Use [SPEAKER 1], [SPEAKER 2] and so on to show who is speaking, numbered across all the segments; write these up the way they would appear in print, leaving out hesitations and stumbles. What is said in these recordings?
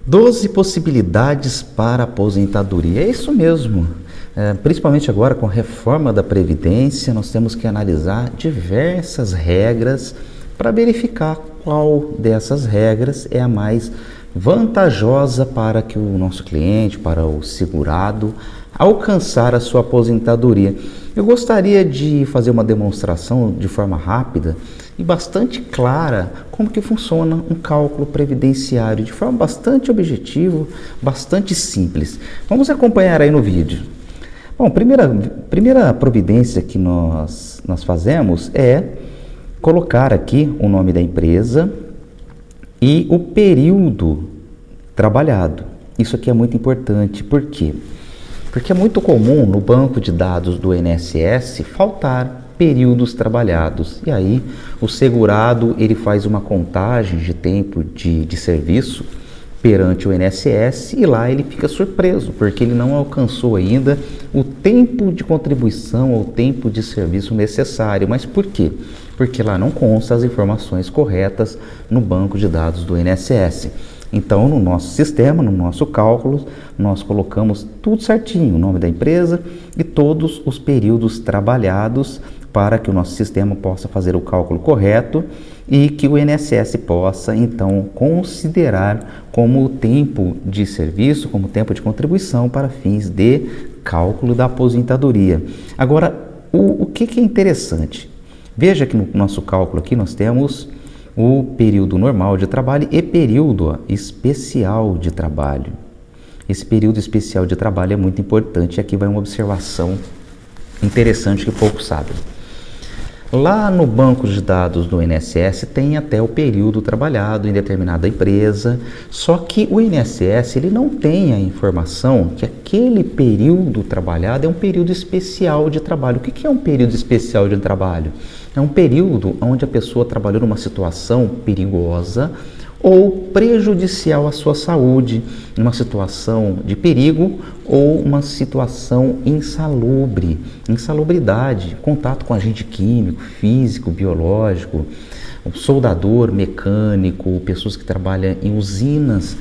[SPEAKER 1] 12 possibilidades para aposentadoria. É isso mesmo. Principalmente agora com a reforma da Previdência, nós temos que analisar diversas regras para verificar qual dessas regras é a mais vantajosa para que o nosso cliente, para o segurado, alcançar a sua aposentadoria. Eu gostaria de fazer uma demonstração de forma rápida e bastante clara como que funciona um cálculo previdenciário, de forma bastante objetiva, bastante simples. Vamos acompanhar aí no vídeo. Bom, primeira providência que nós fazemos é colocar aqui o nome da empresa e o período trabalhado. Isso aqui é muito importante. Por quê? Porque é muito comum no banco de dados do INSS faltar períodos trabalhados. E aí o segurado ele faz uma contagem de tempo de serviço perante o INSS e lá ele fica surpreso, porque ele não alcançou ainda o tempo de contribuição ou tempo de serviço necessário. Mas por quê? Porque lá não consta as informações corretas no banco de dados do INSS. Então, no nosso sistema, no nosso cálculo, nós colocamos tudo certinho, o nome da empresa e todos os períodos trabalhados para que o nosso sistema possa fazer o cálculo correto e que o INSS possa, então, considerar como tempo de serviço, como tempo de contribuição para fins de cálculo da aposentadoria. Agora, o que é interessante? Veja que no nosso cálculo aqui nós temos o período normal de trabalho e período especial de trabalho. Esse período especial de trabalho é muito importante. Aqui vai uma observação interessante que poucos sabem. Lá no banco de dados do INSS tem até o período trabalhado em determinada empresa, só que o INSS ele não tem a informação que aquele período trabalhado é um período especial de trabalho. O que é um período especial de trabalho? É um período onde a pessoa trabalhou numa situação perigosa ou prejudicial à sua saúde, uma situação de perigo ou uma situação insalubre, insalubridade, contato com agente químico, físico, biológico, soldador, mecânico, pessoas que trabalham em usinas,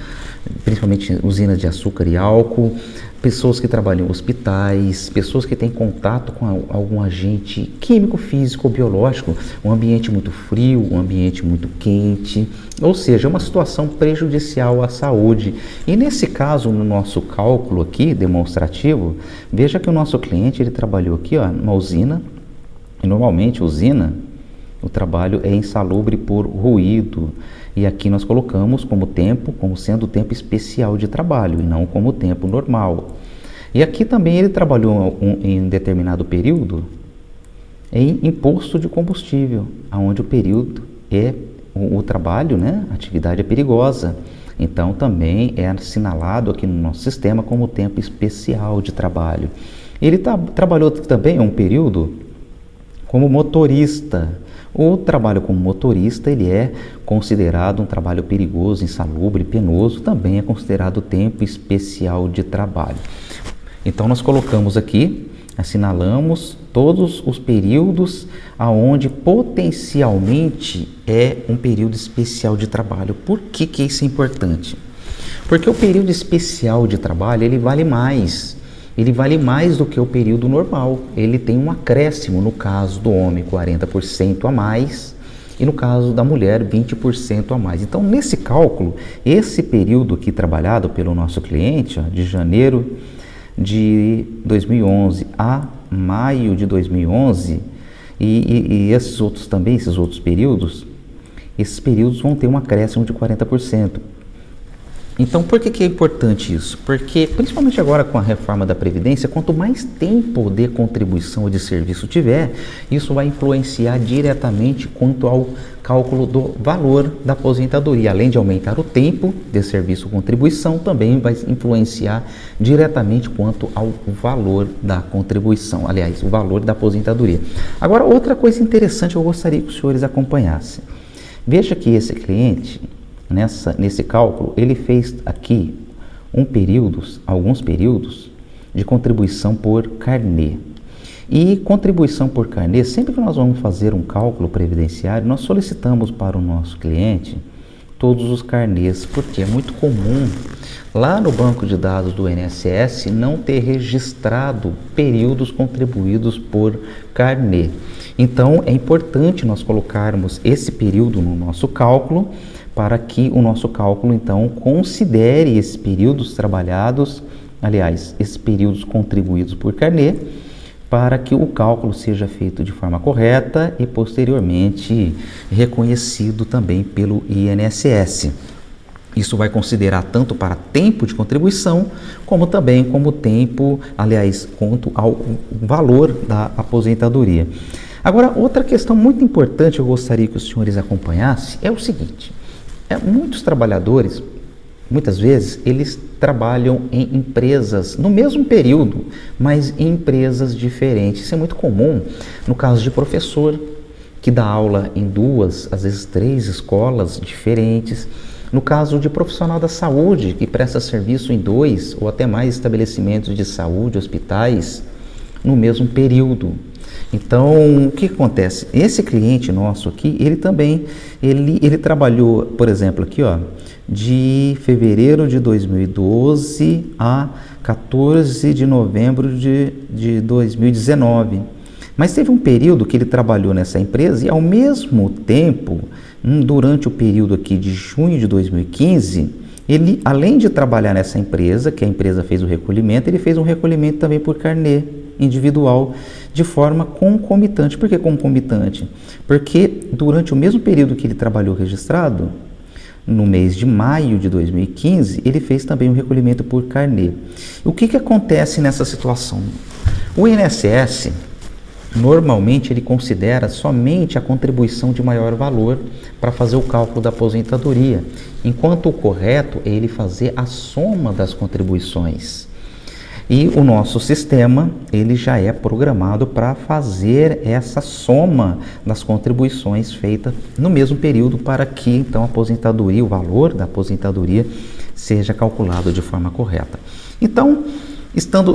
[SPEAKER 1] principalmente usinas de açúcar e álcool, pessoas que trabalham em hospitais, pessoas que têm contato com algum agente químico, físico ou biológico, um ambiente muito frio, um ambiente muito quente, ou seja, uma situação prejudicial à saúde. E nesse caso, no nosso cálculo aqui, demonstrativo, veja que o nosso cliente, ele trabalhou aqui, ó, numa usina, e normalmente usina, o trabalho é insalubre por ruído, e aqui nós colocamos como tempo, como sendo o tempo especial de trabalho e não como tempo normal. E aqui também ele trabalhou em determinado período em imposto de combustível, onde o período é o trabalho, né? A atividade é perigosa. Então também é assinalado aqui no nosso sistema como tempo especial de trabalho. Ele trabalhou também um período como motorista. O trabalho como motorista, ele é considerado um trabalho perigoso, insalubre, penoso, também é considerado tempo especial de trabalho. Então nós colocamos aqui, assinalamos todos os períodos aonde potencialmente é um período especial de trabalho. Por que isso é importante? Porque o período especial de trabalho, ele vale mais. Ele vale mais do que o período normal. Ele tem um acréscimo, no caso do homem, 40% a mais, e no caso da mulher, 20% a mais. Então, nesse cálculo, esse período aqui trabalhado pelo nosso cliente, ó, de janeiro de 2011 a maio de 2011, e esses outros também, esses outros períodos, esses períodos vão ter um acréscimo de 40%. Então, por que é importante isso? Porque, principalmente agora com a reforma da Previdência, quanto mais tempo de contribuição ou de serviço tiver, isso vai influenciar diretamente quanto ao cálculo do valor da aposentadoria. Além de aumentar o tempo de serviço ou contribuição, também vai influenciar diretamente quanto ao valor da contribuição, aliás, o valor da aposentadoria. Agora, outra coisa interessante que eu gostaria que os senhores acompanhassem. Veja que esse cliente, nesse cálculo, ele fez aqui alguns períodos de contribuição por carnê. E contribuição por carnê, sempre que nós vamos fazer um cálculo previdenciário, nós solicitamos para o nosso cliente todos os carnês, porque é muito comum lá no banco de dados do INSS, não ter registrado períodos contribuídos por carnê. Então, é importante nós colocarmos esse período no nosso cálculo, para que o nosso cálculo, então, considere esses períodos trabalhados, aliás, esses períodos contribuídos por carnê, para que o cálculo seja feito de forma correta e posteriormente reconhecido também pelo INSS. Isso vai considerar tanto para tempo de contribuição, como também como tempo, aliás, quanto ao valor da aposentadoria. Agora, outra questão muito importante que eu gostaria que os senhores acompanhassem é o seguinte: muitos trabalhadores, muitas vezes, eles trabalham em empresas no mesmo período, mas em empresas diferentes. Isso é muito comum no caso de professor, que dá aula em 2, às vezes 3 escolas diferentes. No caso de profissional da saúde, que presta serviço em 2 ou até mais estabelecimentos de saúde, hospitais, no mesmo período. Então, o que acontece? Esse cliente nosso aqui, ele também, ele trabalhou, por exemplo, aqui, ó, de fevereiro de 2012 a 14 de novembro de 2019. Mas teve um período que ele trabalhou nessa empresa e, ao mesmo tempo, durante o período aqui de junho de 2015, ele, além de trabalhar nessa empresa, que a empresa fez o recolhimento, ele fez um recolhimento também por carnê individual, de forma concomitante. Por que concomitante? Porque durante o mesmo período que ele trabalhou registrado, no mês de maio de 2015, ele fez também um recolhimento por carnê. O que acontece nessa situação? O INSS, normalmente, ele considera somente a contribuição de maior valor para fazer o cálculo da aposentadoria, enquanto o correto é ele fazer a soma das contribuições. E o nosso sistema, ele já é programado para fazer essa soma das contribuições feitas no mesmo período, para que então a aposentadoria, o valor da aposentadoria, seja calculado de forma correta. Então,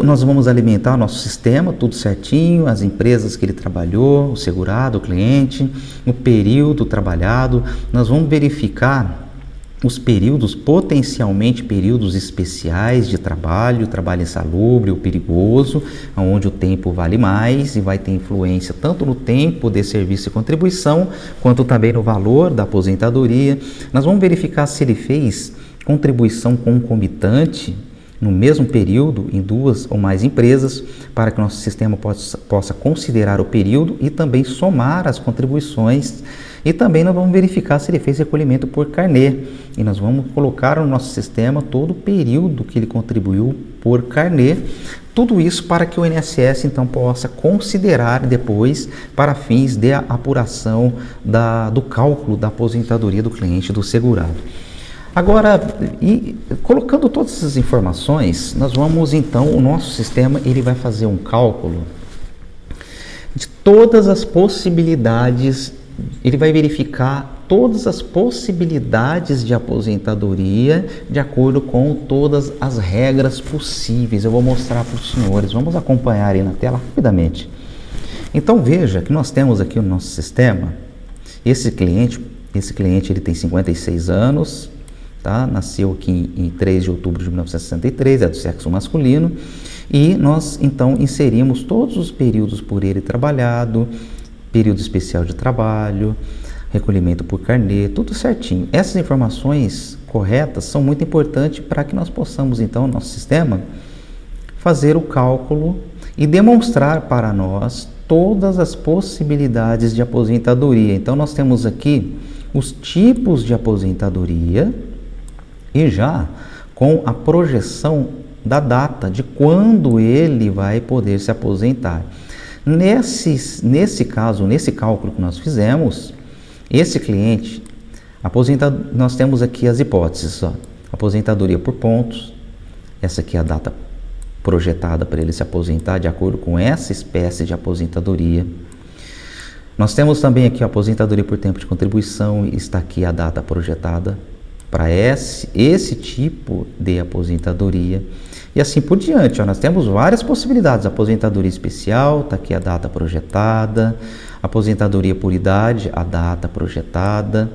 [SPEAKER 1] nós vamos alimentar o nosso sistema, tudo certinho, as empresas que ele trabalhou, o segurado, o cliente, o período trabalhado. Nós vamos verificar os períodos, potencialmente períodos especiais de trabalho insalubre ou perigoso, onde o tempo vale mais e vai ter influência tanto no tempo de serviço e contribuição, quanto também no valor da aposentadoria. Nós vamos verificar se ele fez contribuição concomitante no mesmo período em 2 ou mais empresas, para que nosso sistema possa considerar o período e também somar as contribuições. E também nós vamos verificar se ele fez recolhimento por carnê. E nós vamos colocar no nosso sistema todo o período que ele contribuiu por carnê. Tudo isso para que o INSS então possa considerar depois para fins de apuração do cálculo da aposentadoria do cliente, do segurado. Agora, colocando todas essas informações, nós vamos então, o nosso sistema ele vai fazer um cálculo de todas as possibilidades, ele vai verificar todas as possibilidades de aposentadoria de acordo com todas as regras possíveis. Eu vou mostrar para os senhores, vamos acompanhar aí na tela rapidamente. Então veja que nós temos aqui no nosso sistema, esse cliente ele tem 56 anos, tá? Nasceu aqui em 3 de outubro de 1963, é do sexo masculino, e nós então inserimos todos os períodos por ele trabalhado, período especial de trabalho, recolhimento por carnê, tudo certinho. Essas informações corretas são muito importantes para que nós possamos então, no nosso sistema, fazer o cálculo e demonstrar para nós todas as possibilidades de aposentadoria. Então nós temos aqui os tipos de aposentadoria e já com a projeção da data de quando ele vai poder se aposentar. Nesse caso, nesse cálculo que nós fizemos, esse cliente, nós temos aqui as hipóteses, ó, aposentadoria por pontos, essa aqui é a data projetada para ele se aposentar de acordo com essa espécie de aposentadoria. Nós temos também aqui a aposentadoria por tempo de contribuição, está aqui a data projetada para esse tipo de aposentadoria. E assim por diante, ó, nós temos várias possibilidades. Aposentadoria especial, está aqui a data projetada. Aposentadoria por idade, a data projetada.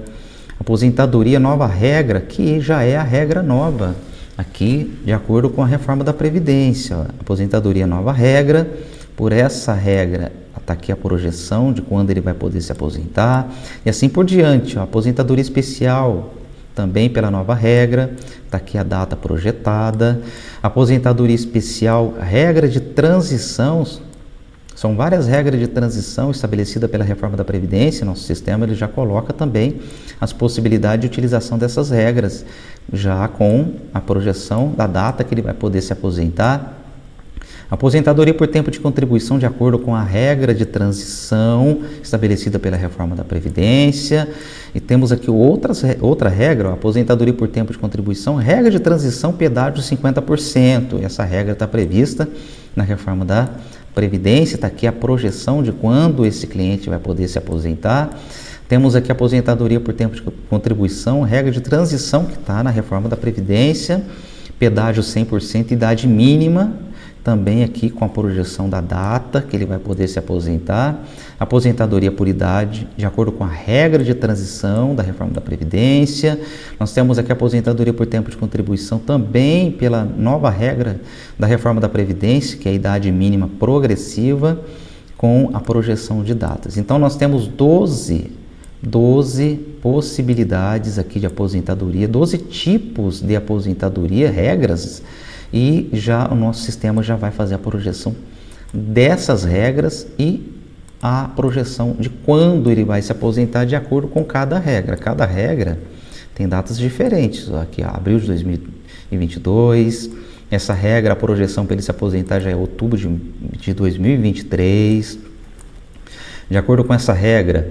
[SPEAKER 1] Aposentadoria nova regra, que já é a regra nova. aqui de acordo com a reforma da Previdência, ó, aposentadoria nova regra, por essa regra está aqui a projeção de quando ele vai poder se aposentar e assim por diante, ó, aposentadoria especial também pela nova regra, está aqui a data projetada, aposentadoria especial, regra de transição. São várias regras de transição estabelecidas pela reforma da Previdência. Nosso sistema ele já coloca também as possibilidades de utilização dessas regras, já com a projeção da data que ele vai poder se aposentar. Aposentadoria por tempo de contribuição de acordo com a regra de transição estabelecida pela reforma da Previdência. E temos aqui outra regra, ó, aposentadoria por tempo de contribuição, regra de transição, pedágio 50%. E essa regra está prevista na reforma da Previdência, está aqui a projeção de quando esse cliente vai poder se aposentar. Temos aqui a aposentadoria por tempo de contribuição, regra de transição que está na reforma da Previdência, pedágio 100%, idade mínima, também aqui com a projeção da data que ele vai poder se aposentar, aposentadoria por idade, de acordo com a regra de transição da reforma da Previdência. Nós temos aqui a aposentadoria por tempo de contribuição também pela nova regra da reforma da Previdência, que é a idade mínima progressiva, com a projeção de datas. Então nós temos 12 possibilidades aqui de aposentadoria, 12 tipos de aposentadoria, regras, e já o nosso sistema já vai fazer a projeção dessas regras e a projeção de quando ele vai se aposentar de acordo com cada regra. Cada regra tem datas diferentes. Aqui, abril de 2022. Essa regra, a projeção para ele se aposentar já é outubro de 2023. De acordo com essa regra,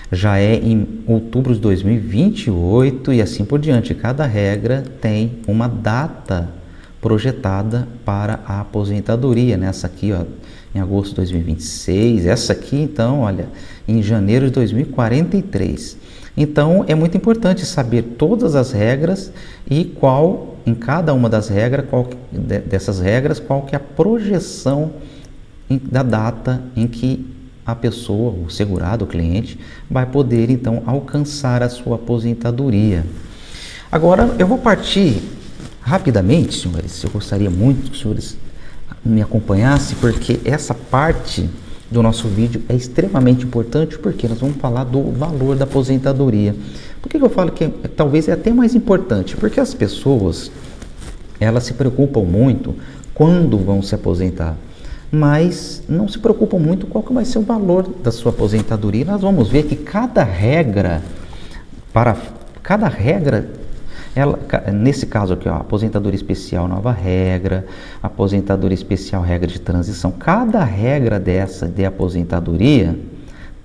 [SPEAKER 1] já é em outubro de 2028 e assim por diante. Cada regra tem uma data projetada para a aposentadoria, nessa aqui, ó, em agosto de 2026, essa aqui, então, olha, em janeiro de 2043. Então, é muito importante saber todas as regras e qual, em cada uma das regras, dessas regras, qual que é a projeção da data em que a pessoa, o segurado, o cliente, vai poder, então, alcançar a sua aposentadoria. Agora, eu vou partir rapidamente, senhores, eu gostaria muito que os senhores me acompanhassem, porque essa parte do nosso vídeo é extremamente importante, porque nós vamos falar do valor da aposentadoria. Por que eu falo que talvez é até mais importante? Porque as pessoas, elas se preocupam muito quando vão se aposentar, mas não se preocupam muito qual que vai ser o valor da sua aposentadoria. Nós vamos ver que cada regra, nesse caso aqui, ó, aposentadoria especial, nova regra, aposentadoria especial, regra de transição, cada regra dessa de aposentadoria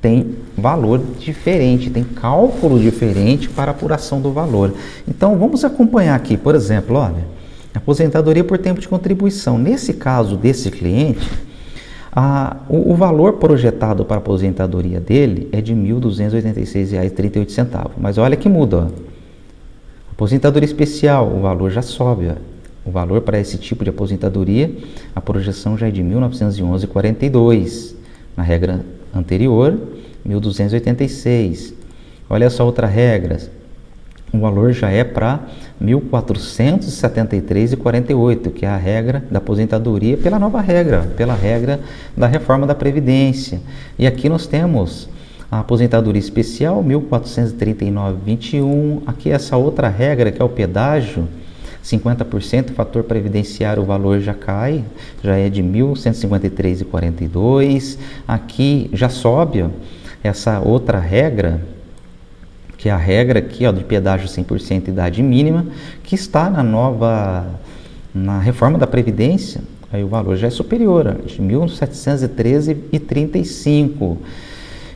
[SPEAKER 1] tem valor diferente, tem cálculo diferente para apuração do valor. Então, vamos acompanhar aqui, por exemplo, olha, aposentadoria por tempo de contribuição. Nesse caso desse cliente, o valor projetado para a aposentadoria dele é de R$ 1.286,38, mas olha que muda, ó. Aposentadoria especial, o valor já sobe, ó. O valor para esse tipo de aposentadoria, a projeção já é de R$ 1.911,42. Na regra anterior, R$ 1.286. Olha essa outra regra, o valor já é para R$ 1.473,48, que é a regra da aposentadoria pela nova regra, pela regra da reforma da Previdência. E aqui nós temos a aposentadoria especial, R$ 1.439,21. Aqui essa outra regra, que é o pedágio, 50%, fator previdenciário, o valor já cai, já é de R$ 1.153,42. Aqui já sobe, ó, essa outra regra, que é a regra aqui, ó, de pedágio 100% idade mínima, que está na reforma da Previdência. Aí o valor já é superior, ó, de R$ 1.713,35.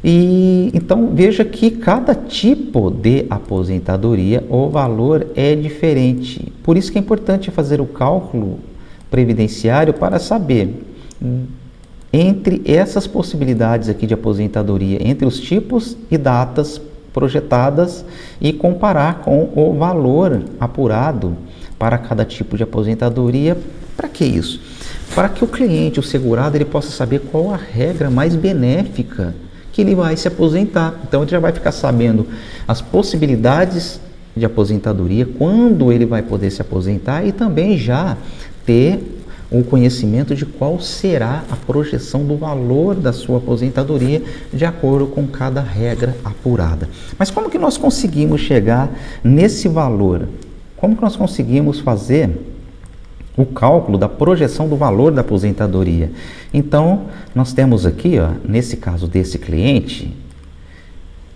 [SPEAKER 1] E então veja que cada tipo de aposentadoria, o valor é diferente. Por isso que é importante fazer o cálculo previdenciário para saber entre essas possibilidades aqui de aposentadoria, entre os tipos e datas projetadas, e comparar com o valor apurado para cada tipo de aposentadoria. Para que isso? Para que o cliente, o segurado, ele possa saber qual a regra mais benéfica que ele vai se aposentar. Então ele já vai ficar sabendo as possibilidades de aposentadoria, quando ele vai poder se aposentar e também já ter o conhecimento de qual será a projeção do valor da sua aposentadoria de acordo com cada regra apurada. Mas como que nós conseguimos chegar nesse valor? Como que nós conseguimos fazer o cálculo da projeção do valor da aposentadoria? Então, nós temos aqui, ó, nesse caso desse cliente,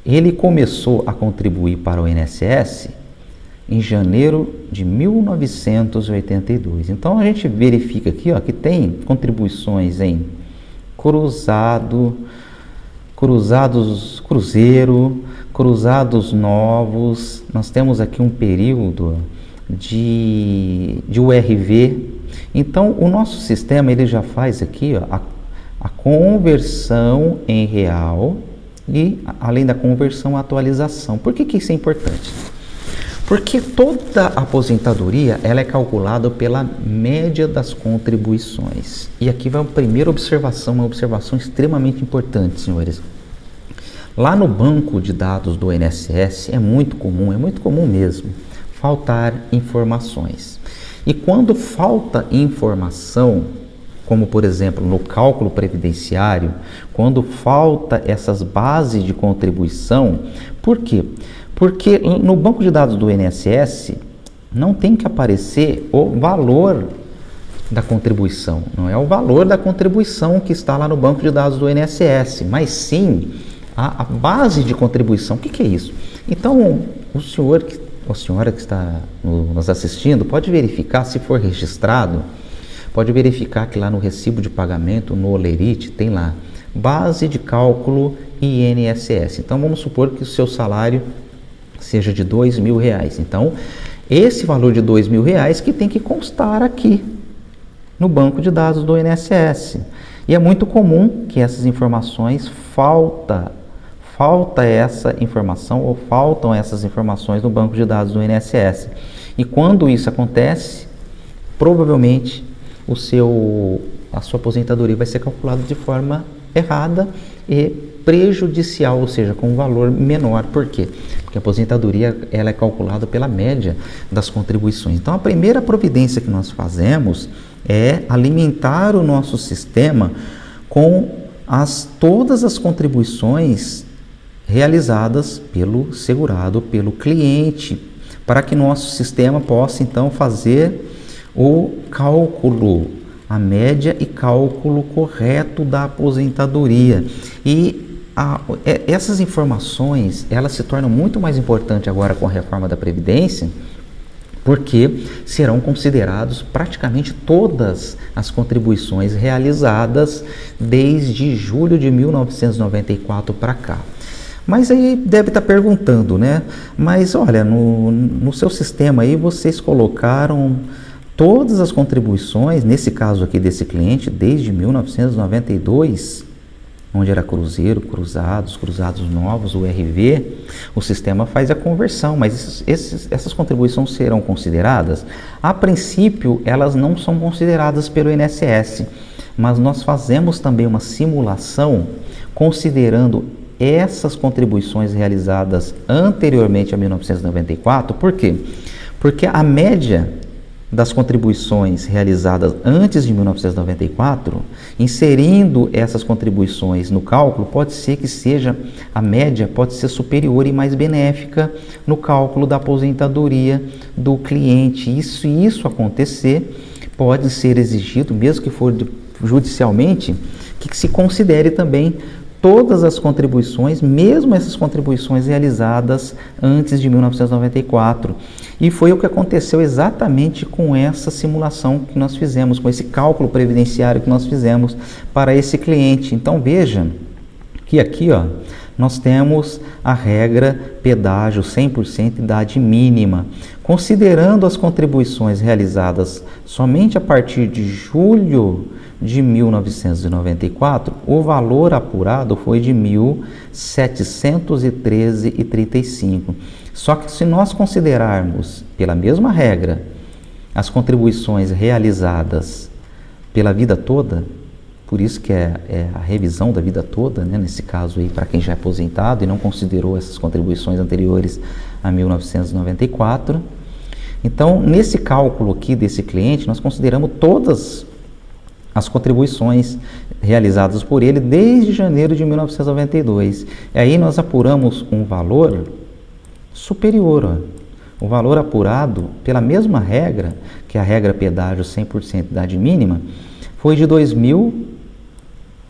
[SPEAKER 1] ele começou a contribuir para o INSS em janeiro de 1982. Então, a gente verifica aqui, ó, que tem contribuições em cruzeiro, cruzados novos. Nós temos aqui um período de URV. Então, o nosso sistema ele já faz aqui, ó, a conversão em real e, além da conversão, a atualização. Por que isso é importante? Porque toda aposentadoria ela é calculada pela média das contribuições. E aqui vai a primeira observação, uma observação extremamente importante, senhores. Lá no banco de dados do INSS é muito comum mesmo, faltar informações. E quando falta informação, como por exemplo no cálculo previdenciário, quando falta essas bases de contribuição, por quê? Porque no banco de dados do INSS não tem que aparecer o valor da contribuição, não é o valor da contribuição que está lá no banco de dados do INSS, mas sim a base de contribuição. O que é isso? Então, o senhor ou a senhora que está nos assistindo pode verificar, se for registrado, pode verificar que lá no recibo de pagamento, no Olerite, tem lá base de cálculo INSS. Então, vamos supor que o seu salário seja de R$2.000. Então, esse valor de R$2.000 que tem que constar aqui no banco de dados do INSS. E é muito comum que essas informações falta essa informação ou faltam essas informações no banco de dados do INSS. E quando isso acontece, provavelmente a sua aposentadoria vai ser calculada de forma errada e prejudicial, ou seja, com um valor menor. Por quê? Porque a aposentadoria ela é calculada pela média das contribuições. Então, a primeira providência que nós fazemos é alimentar o nosso sistema com todas as contribuições realizadas pelo segurado, pelo cliente, para que nosso sistema possa então fazer o cálculo, a média e cálculo correto da aposentadoria. E essas informações, elas se tornam muito mais importantes agora com a reforma da Previdência, porque serão considerados praticamente todas as contribuições realizadas desde julho de 1994 para cá. Mas aí deve estar perguntando, né? Mas olha, no seu sistema aí vocês colocaram todas as contribuições, nesse caso aqui desse cliente, desde 1992, onde era cruzeiro, cruzados novos, o RV, o sistema faz a conversão, mas essas contribuições serão consideradas? A princípio, elas não são consideradas pelo INSS, mas nós fazemos também uma simulação considerando essas contribuições realizadas anteriormente a 1994. Por quê? Porque a média das contribuições realizadas antes de 1994, inserindo essas contribuições no cálculo, pode ser que a média pode ser superior e mais benéfica no cálculo da aposentadoria do cliente. Se isso acontecer, pode ser exigido, mesmo que for judicialmente, que se considere também todas as contribuições, mesmo essas contribuições realizadas antes de 1994. E foi o que aconteceu exatamente com essa simulação que nós fizemos, com esse cálculo previdenciário que nós fizemos para esse cliente. Então veja que aqui, ó, nós temos a regra pedágio 100% idade mínima. Considerando as contribuições realizadas somente a partir de julho de 1994, o valor apurado foi de R$ 1.713,35. Só que se nós considerarmos pela mesma regra as contribuições realizadas pela vida toda, por isso que é a revisão da vida toda, né? Nesse caso aí, para quem já é aposentado e não considerou essas contribuições anteriores a 1994. Então, nesse cálculo aqui desse cliente, nós consideramos todas as contribuições realizadas por ele desde janeiro de 1992. E aí nós apuramos um valor superior, ó. O valor apurado pela mesma regra, que é a regra pedágio 100% idade mínima, foi de R$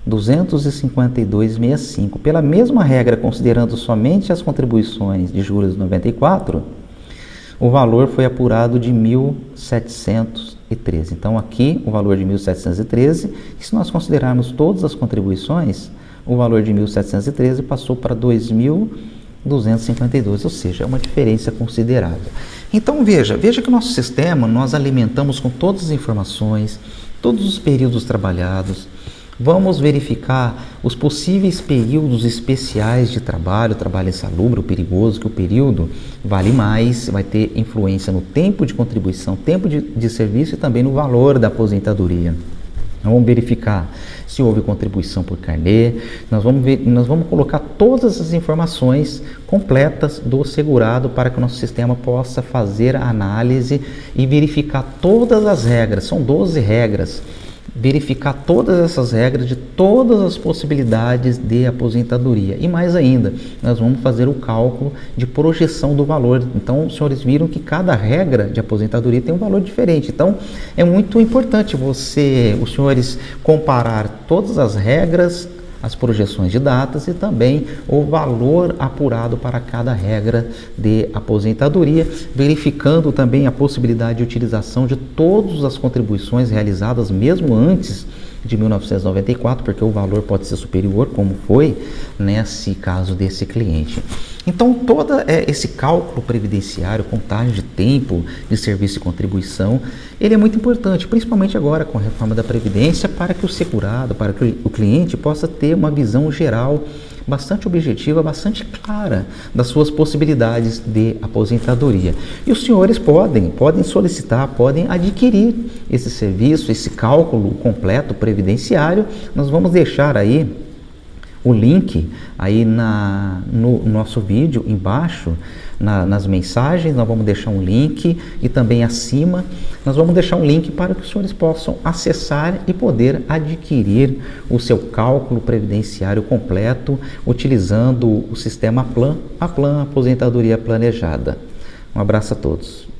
[SPEAKER 1] 2.252,65. Pela mesma regra, considerando somente as contribuições de juros de 94, o valor foi apurado de 1.713. Então aqui o valor de 1.713, e se nós considerarmos todas as contribuições, o valor de 1.713 passou para 2.252, ou seja, é uma diferença considerável. Então veja que o nosso sistema nós alimentamos com todas as informações, todos os períodos trabalhados. Vamos verificar os possíveis períodos especiais de trabalho insalubre, o perigoso, que o período vale mais, vai ter influência no tempo de contribuição, tempo de serviço e também no valor da aposentadoria. Vamos verificar se houve contribuição por carnê, nós vamos colocar todas as informações completas do segurado para que o nosso sistema possa fazer a análise e verificar todas as regras, são 12 regras, verificar todas essas regras de todas as possibilidades de aposentadoria. E mais ainda, nós vamos fazer o cálculo de projeção do valor. Então, os senhores viram que cada regra de aposentadoria tem um valor diferente. Então, é muito importante os senhores comparar todas as regras, as projeções de datas e também o valor apurado para cada regra de aposentadoria, verificando também a possibilidade de utilização de todas as contribuições realizadas mesmo antes de 1994, porque o valor pode ser superior, como foi nesse caso desse cliente. Então, todo esse cálculo previdenciário, contagem de tempo de serviço e contribuição, ele é muito importante, principalmente agora com a reforma da Previdência, para que o segurado, para que o cliente possa ter uma visão geral bastante objetiva, bastante clara das suas possibilidades de aposentadoria. E os senhores podem solicitar, podem adquirir esse serviço, esse cálculo completo previdenciário. Nós vamos deixar aí o link aí no nosso vídeo embaixo, nas mensagens, nós vamos deixar um link e também acima nós vamos deixar um link para que os senhores possam acessar e poder adquirir o seu cálculo previdenciário completo utilizando o sistema Plan, a Aposentadoria Planejada. Um abraço a todos.